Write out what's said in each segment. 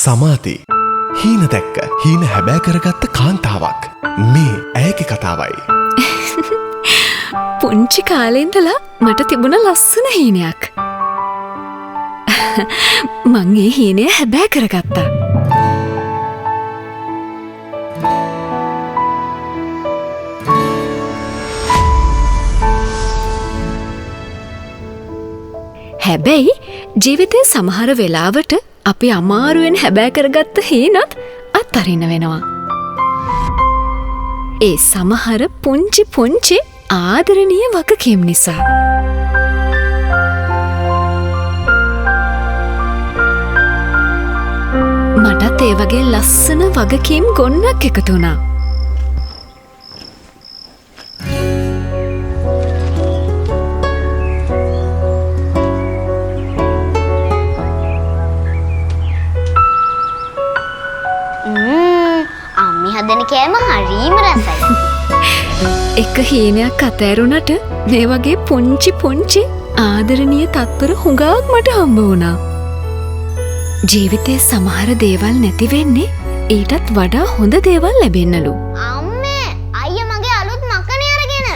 සමාධි හීන දැක්ක හීන හැබෑ කරගත්ත කාන්තාවක් මේ ඇයගේ කතාවයි. පුංචි කාලේ ඉඳලා මට තිබුණ ලස්සන හීනයක්. මං ඒ හීනය හැබෑ කරගත්තා. හැබැයි ජීවිතේ සමහර වෙලාවට අපි අමාරුවෙන් හැබෑ කරගත්ත හීනත් අත්හරින්න වෙනවා. ඒ සමහර පුංචි ආදරණීය වගකීම් නිසා. මටත් ඒ වගේ ලස්සන වගකීම් ගොන්නක් එකතු වුණා. අම්මි හදන කෑම හරීම රසයි. එක හීනයක් අතෑරුණට මේ වගේ පුංචි ආදරණීය තත්පර හුඟක් මට හම්බ වුණා. ජීවිතේ සමහර දේවල් නැති වෙන්නේ ඊටත් වඩා හොඳ දේවල් ලැබෙන්නලු. අම්මේ අයියා මගේ අලුත් මකනේ අරගෙන.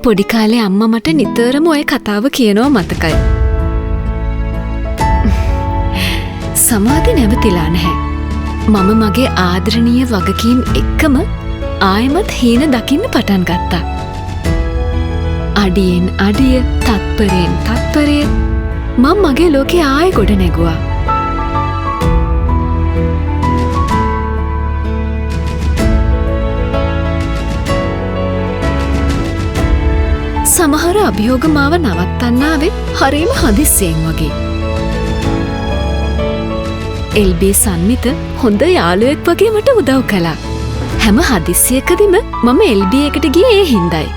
පොඩි කාලේ අම්මා මට නිතරම ওই කතාව කියනවා මතකයි. සමාධි නැවතිලා නැහැ. මම මගේ ආදරණීය වගකීම් එක්කම ආයෙමත් හීන දකින්න පටන් ගත්තා. අඩියෙන් අඩිය, තත්පරයෙන් තත්පරය මම මගේ ලෝකේ ආයෙ ගොඩ නැගුවා. සමහර අභියෝග මාව නවත්තන්න ආවේ හරිම හදිස්සියෙන් වගේ. එල්බී සන්විත හොඳ යාළුවෙක් වගේ මට උදව් කළා. හැම හදිස්සියකදීම මම එල්බී එකට ගියේ ඒ හින්දායි.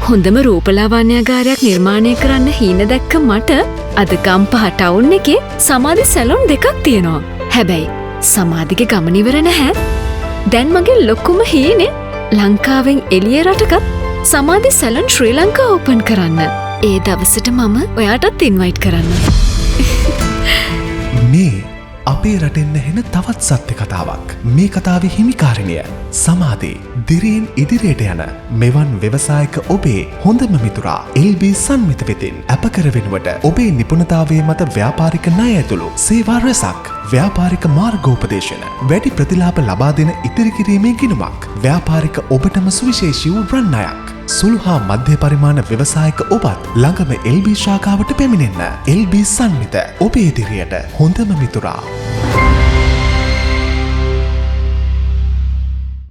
හොඳම රූපලාවන්‍යාගාරයක් නිර්මාණය කරන්න හීන දැක්ක මට අද ගම්පහ ටවුන් එකේ සමාධි සැලොන් දෙකක් තියෙනවා. හැබැයි සමාධිගේ ගමන ඉවර නැහැ. දැන් මගේ ලොකුම හීනේ ලංකාවෙන් එළිය රටකත් සමාධි සැලොන් ශ්‍රී ලංකා ඕපන් කරන්න. ඒ දවසට මම ඔයාටත් ඉන්වයිට් කරන්න. මේ අපේ රටෙන්න හෙන තවත් සත්‍ය කතාවක්. මේ කතාවේ හිමිකාරිනිය සමාධි දිරියෙන් ඉදිරියට යන මෙවන් ව්‍යවසායක ඔබේ හොඳම මිතුරා එල්බී සන්විත වෙතින් අපකර වෙනුවට ඔබේ නිපුණතාවයේ මත ව්‍යාපාරික ණය ඇතුළු සේවා රැසක්, ව්‍යාපාරික මාර්ගෝපදේශන, වැඩි ප්‍රතිලාභ ලබා දෙන ඉතිරි කිරීමේ ගිණුමක්, ව්‍යාපාරික ඔබටම සුවිශේෂී වූ රන් ණයක්. සුළු හා මධ්‍ය පරිමාණ ව්‍යවසායක ඔබත් ළඟම එල්බී ශාඛාවට පැමිණෙන්න. එල්බී සන්විත ඔබේ ඉදිරියට හොඳම මිතුරා.